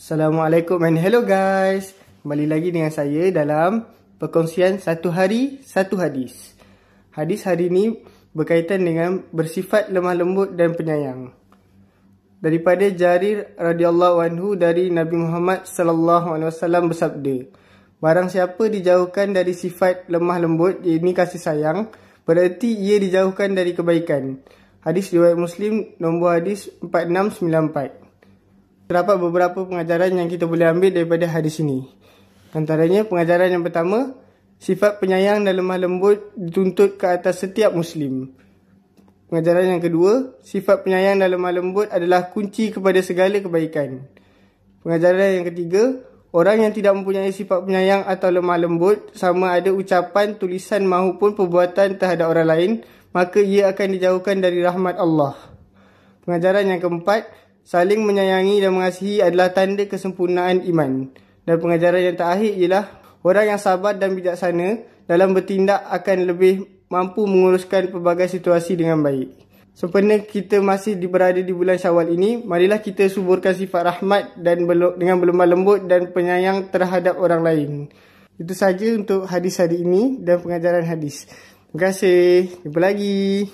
Assalamualaikum and hello guys. Kembali lagi dengan saya dalam perkongsian satu hari satu hadis. Hadis hari ini berkaitan dengan bersifat lemah lembut dan penyayang. Daripada Jarir radhiyallahu anhu dari Nabi Muhammad sallallahu alaihi wasallam bersabda, barang siapa dijauhkan dari sifat lemah lembut, ini kasih sayang, berarti ia dijauhkan dari kebaikan. Hadis riwayat Muslim, nombor hadis 4694. Terdapat beberapa pengajaran yang kita boleh ambil daripada hadis ini. Antaranya pengajaran yang pertama, sifat penyayang dan lemah lembut dituntut ke atas setiap Muslim. Pengajaran yang kedua, sifat penyayang dan lemah lembut adalah kunci kepada segala kebaikan. Pengajaran yang ketiga, orang yang tidak mempunyai sifat penyayang atau lemah lembut, sama ada ucapan, tulisan maupun perbuatan terhadap orang lain, maka ia akan dijauhkan dari rahmat Allah. Pengajaran yang keempat, saling menyayangi dan mengasihi adalah tanda kesempurnaan iman. Dan pengajaran yang terakhir ialah orang yang sabar dan bijaksana dalam bertindak akan lebih mampu menguruskan pelbagai situasi dengan baik. Sempena kita masih berada di bulan Syawal ini, marilah kita suburkan sifat rahmat dan dengan berlemah lembut dan penyayang terhadap orang lain. Itu saja untuk hadis hari ini dan pengajaran hadis. Terima kasih. Jumpa lagi.